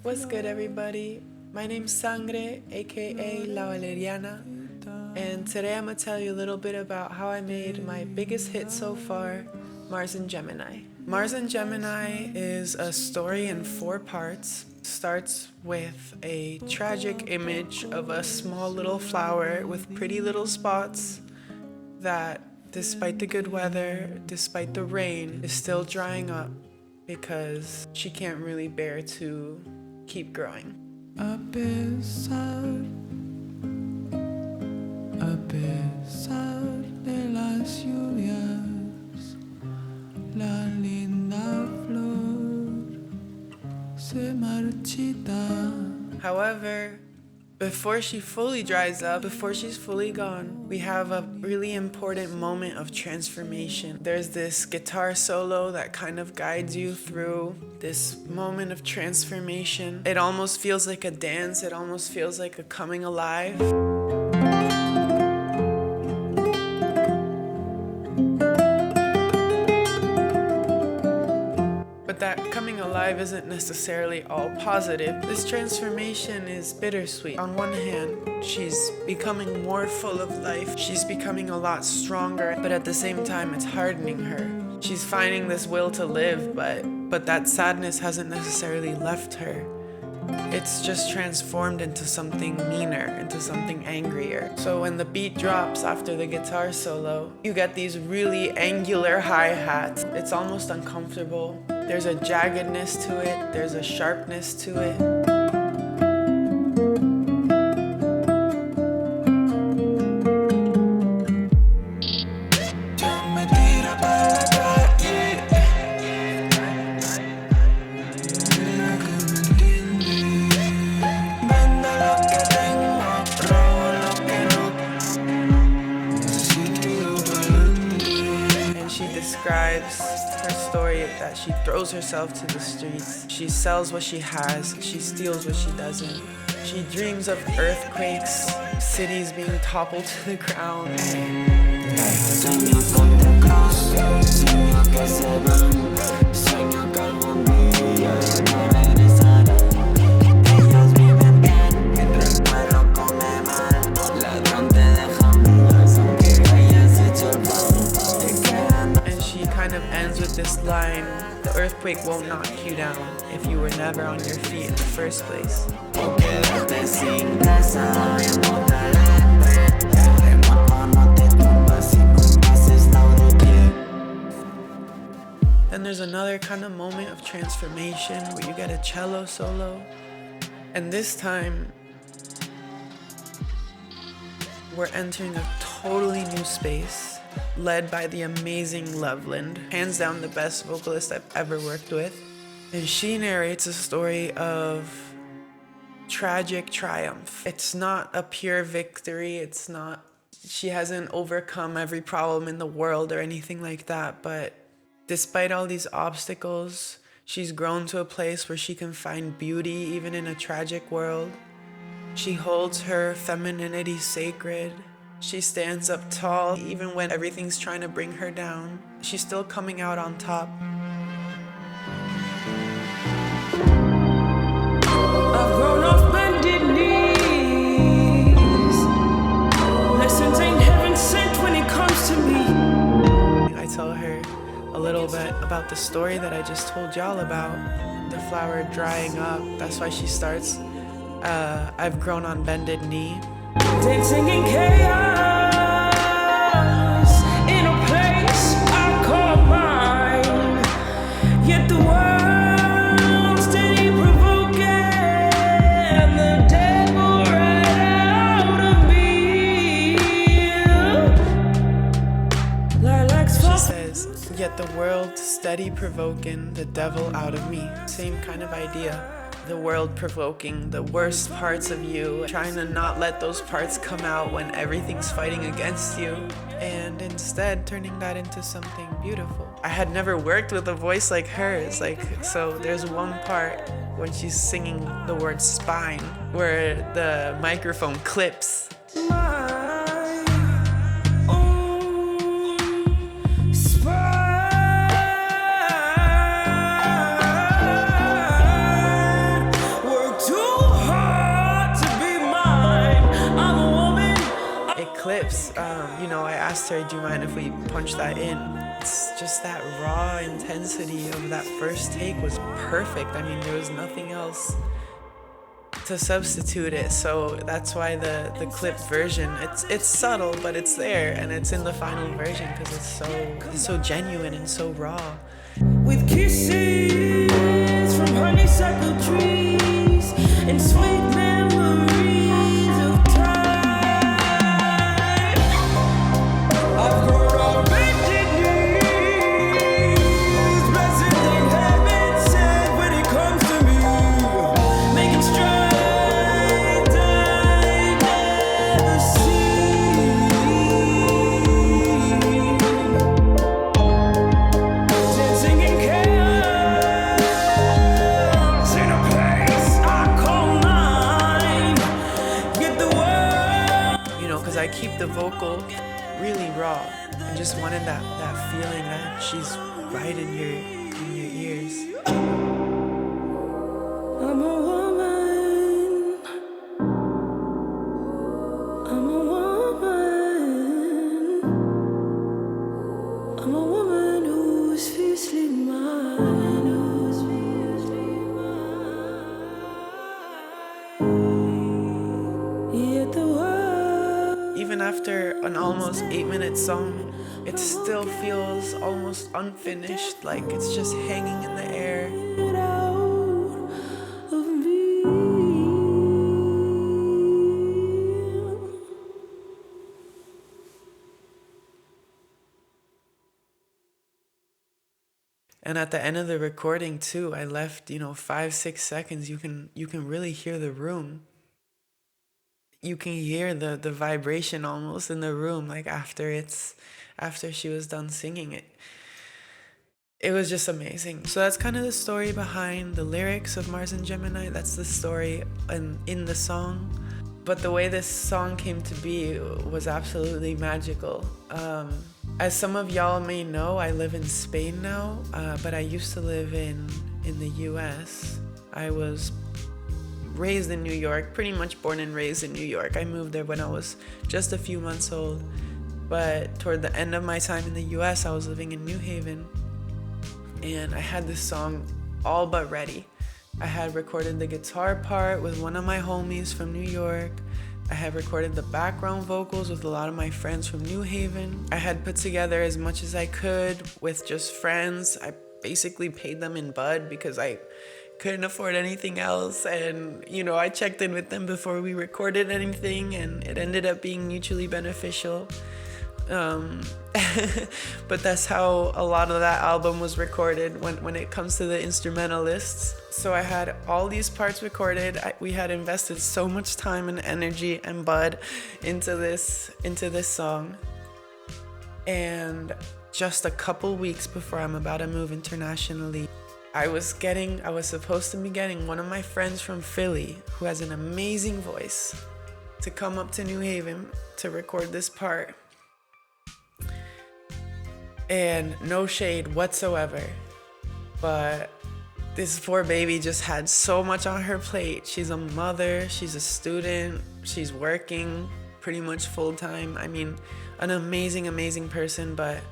What's good, everybody? My name's Sangre, aka La Valeriana, and today I'm gonna tell you a little bit about how I made my biggest hit so far, Mars and Gemini. Mars and Gemini is a story in 4 parts. Starts with a tragic image of a small little flower with pretty little spots that, despite the good weather, despite the rain, is still drying up because she can't really bear to keep growing. A pesar de las lluvias, la linda flor se marchita. However, before she fully dries up, before she's fully gone, we have a really important moment of transformation. There's this guitar solo that kind of guides you through this moment of transformation. It almost feels like a dance, it almost feels like a coming alive. But that coming alive isn't necessarily all positive. This transformation is bittersweet. On one hand, she's becoming more full of life. She's becoming a lot stronger, but at the same time, it's hardening her. She's finding this will to live, but that sadness hasn't necessarily left her. It's just transformed into something meaner, into something angrier. So when the beat drops after the guitar solo, you get these really angular hi-hats. It's almost uncomfortable. There's a jaggedness to it, there's a sharpness to it. Describes her story that she throws herself to the streets. She sells what she has, she steals what she doesn't. She dreams of earthquakes, cities being toppled to the ground. Ends with this line: the earthquake won't knock you down if you were never on your feet in the first place. Then there's another kind of moment of transformation where you get a cello solo, and this time we're entering a totally new space, led by the amazing Lovelind, hands down the best vocalist I've ever worked with. And she narrates a story of tragic triumph. It's not a pure victory, she hasn't overcome every problem in the world or anything like that, but despite all these obstacles, she's grown to a place where she can find beauty even in a tragic world. She holds her femininity sacred. She stands up tall, even when everything's trying to bring her down. She's still coming out on top. I've grown off bended knees. Lessons ain't heaven sent when it comes to me. I tell her a little bit about the story that I just told y'all about, the flower drying up. That's why she starts, I've grown on bended knee. Dancing in chaos, in a place I call mine. Yet the world's steady provoking the devil right out of me. She says, yet the world's steady provoking the devil out of me. Same kind of idea. The world provoking the worst parts of you, trying to not let those parts come out when everything's fighting against you, and instead turning that into something beautiful. I had never worked with a voice like hers. So there's one part when she's singing the word spine where the microphone clips. World clips, I asked her, do you mind if we punch that in? It's just that raw intensity of that first take was perfect. I mean, there was nothing else to substitute it. So that's why the clip version, it's subtle, but it's there, and it's in the final version because it's so genuine and so raw. With kisses from honeysuckle trees and sweet memories of time, I've grown up bending knees, blessed in heaven said when it comes to me, making strides I never seen. Dancing in chaos in a place I call mine. Get the world. Because I keep the vocal really raw. I just wanted that feeling that she's right in your ears. I'm a woman. I'm a woman. I'm a woman who's fiercely mine. Who's fiercely mine. Yet the world. Even after an almost 8-minute song, it still feels almost unfinished, like it's just hanging in the air. Out of me. And at the end of the recording too, I left 5-6 seconds. You can really hear the room. You can hear the vibration almost in the room, like after she was done singing it. It was just amazing. So that's kind of the story behind the lyrics of Mars and Gemini. That's the story in the song. But the way this song came to be was absolutely magical. As some of y'all may know, I live in Spain now, but I used to live in the US. I was raised in New York, pretty much born and raised in New York. I moved there when I was just a few months old. But toward the end of my time in the US, I was living in New Haven. And I had this song all but ready. I had recorded the guitar part with one of my homies from New York. I had recorded the background vocals with a lot of my friends from New Haven. I had put together as much as I could with just friends. I basically paid them in bud because I couldn't afford anything else. And, I checked in with them before we recorded anything, and it ended up being mutually beneficial. But that's how a lot of that album was recorded when it comes to the instrumentalists. So I had all these parts recorded. We had invested so much time and energy and bud into this song. And just a couple weeks before I'm about to move internationally, I was supposed to be getting one of my friends from Philly, who has an amazing voice, to come up to New Haven to record this part. And no shade whatsoever, but this poor baby just had so much on her plate. She's a mother, she's a student, she's working pretty much full time. I mean, an amazing, amazing person, but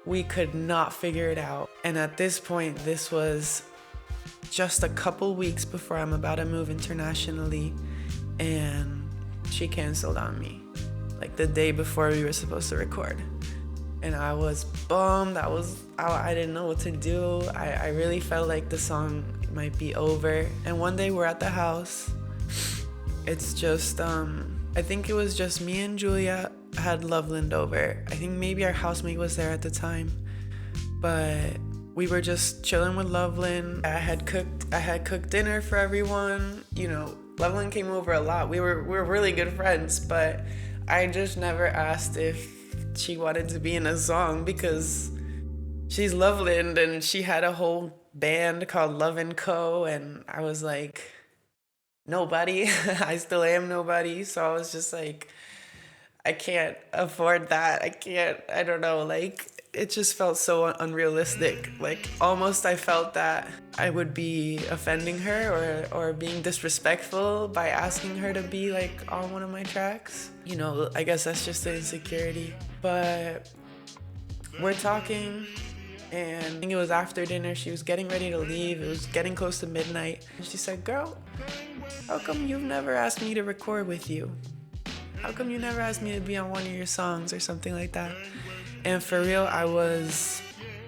we could not figure it out. And at this point, this was just a couple weeks before I'm about to move internationally, and she canceled on me, like the day before we were supposed to record. And I was bummed. I didn't know what to do. I really felt like the song might be over. And one day we're at the house. It's just, I think it was just me and Julia had Lovelind over. I think maybe our housemate was there at the time. But we were just chilling with Lovelind. I had cooked dinner for everyone. Lovelind came over a lot. We were really good friends, but I just never asked if she wanted to be in a song because she's Lovelind and she had a whole band called Love & Co. And I was like, nobody. I still am nobody. So I was just like, I can't afford that. I don't know. Like, it just felt so unrealistic. Like, almost I felt that I would be offending her or being disrespectful by asking her to be like on one of my tracks. You know, I guess that's just the insecurity. But we're talking, and I think it was after dinner. She was getting ready to leave. It was getting close to midnight. And she said, "Girl, how come you've never asked me to record with you? How come you never asked me to be on one of your songs," or something like that. And for real, I was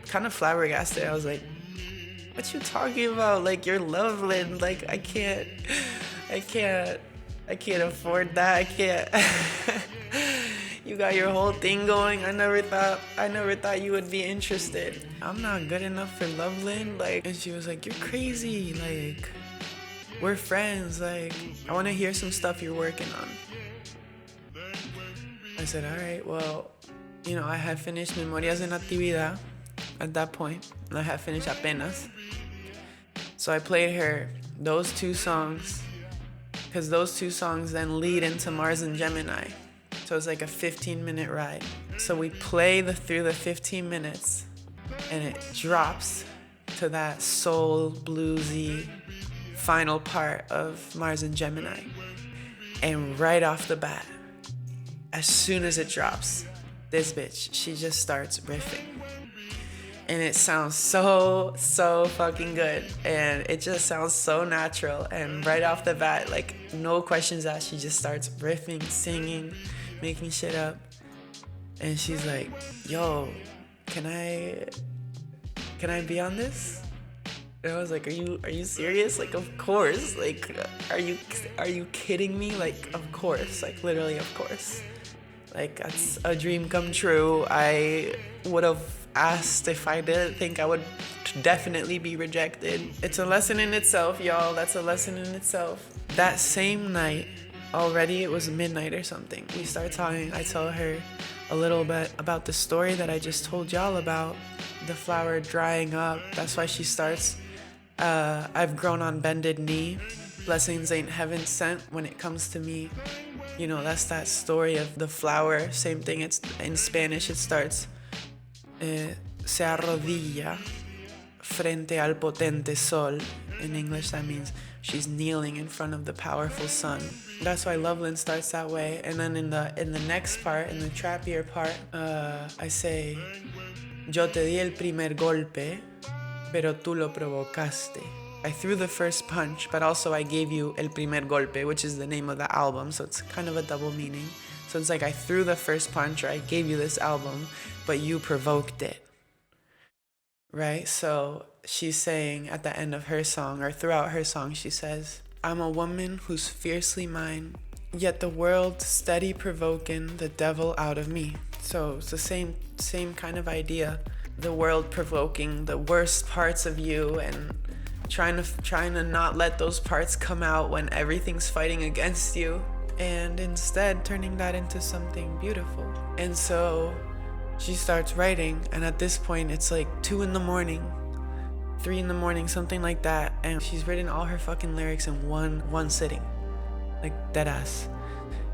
kind of flabbergasted. I was like, "What you talking about? Like, you're Lovelind. Like, I can't afford that. I can't." You got your whole thing going. I never thought you would be interested. I'm not good enough for Lovelind. Like, and she was like, "You're crazy. Like, we're friends. Like, I want to hear some stuff you're working on." I said, "All right, well, you know, I had finished Memorias de Natividad at that point. I had finished Apenas. So I played her those two songs, because those two songs then lead into Mars and Gemini. So it's like a 15-minute ride. So we play through the 15 minutes, and it drops to that soul, bluesy final part of Mars and Gemini. And right off the bat, as soon as it drops, this bitch, she just starts riffing. And it sounds so fucking good. And it just sounds so natural. And right off the bat, like, no questions asked, she just starts riffing, singing, making shit up. And she's like, "Yo, can I be on this?" And I was like, are you serious? Like, of course. Like, are you kidding me? Like, of course. Like, literally, of course. Like, that's a dream come true. I would have asked if I didn't think I would definitely be rejected. It's a lesson in itself, y'all. That's a lesson in itself. That same night, already it was midnight or something, we start talking. I tell her a little bit about the story that I just told y'all about, the flower drying up. That's why she starts, "I've grown on bended knee. Blessings ain't heaven sent when it comes to me." You know, that's that story of the flower. Same thing, it's in Spanish, it starts, "Se arrodilla frente al potente sol." In English, that means she's kneeling in front of the powerful sun. That's why Lovelind starts that way. And then in the next part, in the trappier part, I say, "Yo te di el primer golpe, pero tú lo provocaste." I threw the first punch, but also I gave you el primer golpe, which is the name of the album. So it's kind of a double meaning. So it's like, I threw the first punch, or I gave you this album, but you provoked it. Right? So she's saying at the end of her song, or throughout her song, she says, "I'm a woman who's fiercely mine, yet the world steady provoking the devil out of me." So it's the same kind of idea. The world provoking the worst parts of you and trying to not let those parts come out when everything's fighting against you, and instead turning that into something beautiful. And so she starts writing, and at this point it's like 2 a.m, 3 a.m, something like that, and she's written all her fucking lyrics in one sitting, like dead ass.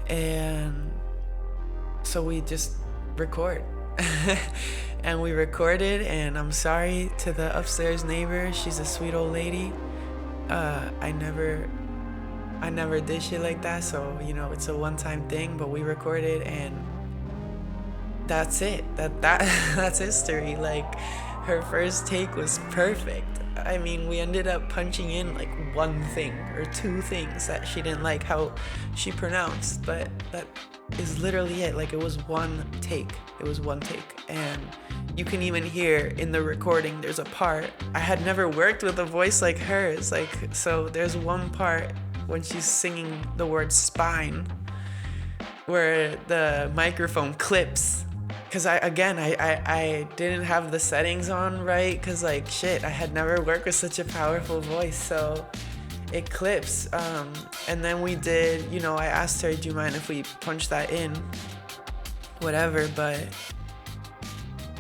And so we just record. And we recorded, and I'm sorry to the upstairs neighbor. She's a sweet old lady. I never did shit like that, so, you know, it's a one-time thing. But we recorded, and that's it. That's history. Like, her first take was perfect. I mean, we ended up punching in like one thing or two things that she didn't like how she pronounced, but that is literally it. Like, it was one take. And you can even hear in the recording, there's a part, I had never worked with a voice like hers. Like, so there's one part when she's singing the word spine where the microphone clips. Because I didn't have the settings on right, because, like, shit, I had never worked with such a powerful voice, so it clips. And then we did, you know, I asked her, "Do you mind if we punch that in?" Whatever, but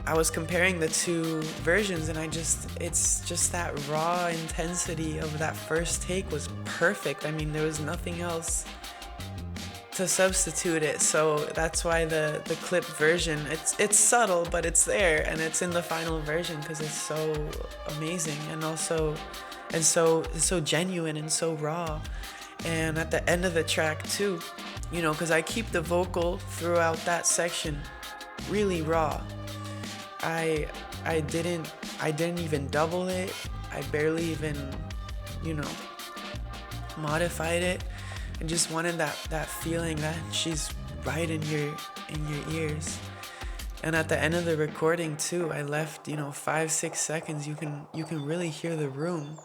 I was comparing the two versions, and it's just that raw intensity of that first take was perfect. I mean, there was nothing else to substitute it. So that's why the clip version, it's subtle, but it's there, and it's in the final version because it's so amazing and also and so genuine and so raw. And at the end of the track too, you know, because I keep the vocal throughout that section really raw. I didn't even double it. I barely even, you know, modified it. I just wanted that feeling that she's right in your ears. And at the end of the recording too, I left, you know, 5-6 seconds. You can really hear the room.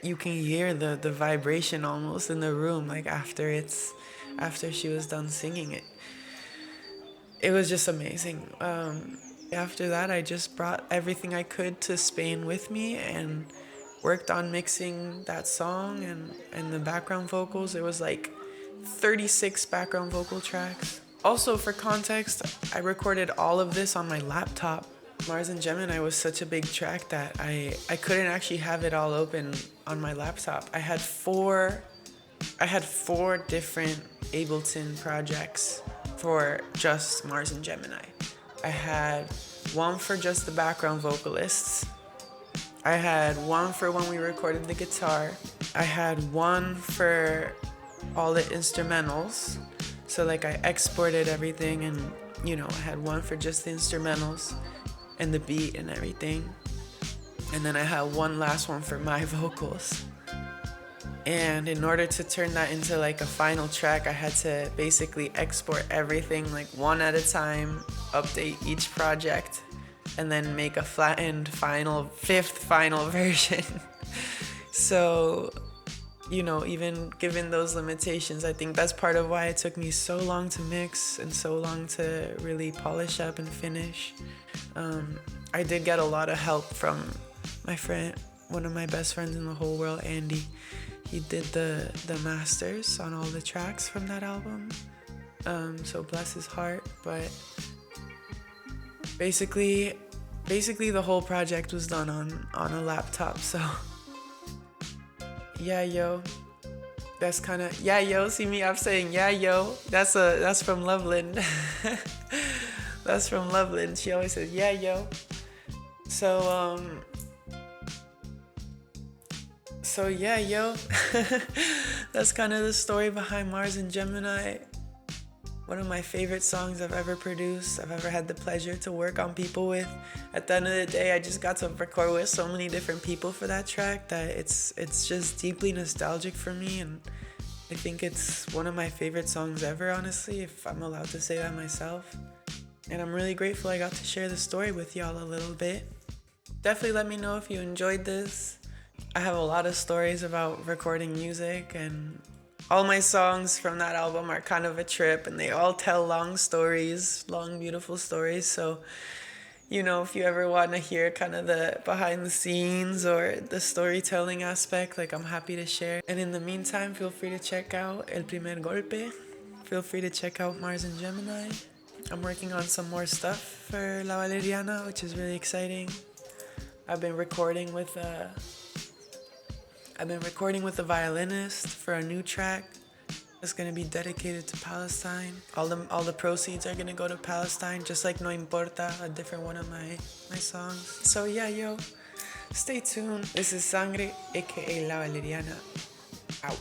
You can hear the vibration almost in the room, like after she was done singing it. It was just amazing. After that, I just brought everything I could to Spain with me and worked on mixing that song and the background vocals. It was like 36 background vocal tracks. Also, for context, I recorded all of this on my laptop. Mars and Gemini was such a big track that I couldn't actually have it all open on my laptop. I had four different Ableton projects for just Mars and Gemini. I had one for just the background vocalists. I had one for when we recorded the guitar. I had one for all the instrumentals. So like I exported everything and, you know, I had one for just the instrumentals and the beat and everything. And then I had one last one for my vocals. And in order to turn that into like a final track, I had to basically export everything like one at a time, update each project, and then make a flattened fifth final version. So, you know, even given those limitations, I think that's part of why it took me so long to mix and so long to really polish up and finish. I did get a lot of help from my friend, one of my best friends in the whole world, Andy. He did the masters on all the tracks from that album. So bless his heart. But basically the whole project was done on a laptop. So yeah, yo. That's kind of, yeah, yo. See me, I'm saying, yeah, yo. That's from Lovelind. That's from Lovelind. She always says, yeah, yo. So yeah, yo. That's kind of the story behind Mars and Gemini. One of my favorite songs I've ever produced, I've ever had the pleasure to work on people with. At the end of the day, I just got to record with so many different people for that track that it's just deeply nostalgic for me, and I think it's one of my favorite songs ever, honestly, if I'm allowed to say that myself. And I'm really grateful I got to share the story with y'all a little bit. Definitely let me know if you enjoyed this. I have a lot of stories about recording music, and all my songs from that album are kind of a trip, and they all tell long stories, long, beautiful stories. So, you know, if you ever want to hear kind of the behind the scenes or the storytelling aspect, like, I'm happy to share. And in the meantime, feel free to check out El Primer Golpe. Feel free to check out Mars and Gemini. I'm working on some more stuff for La Valeriana, which is really exciting. I've been recording with a violinist for a new track. It's gonna be dedicated to Palestine. All the proceeds are gonna go to Palestine, just like No Importa, a different one of my songs. So yeah, yo, stay tuned. This is Sangre, aka La Valeriana. Out.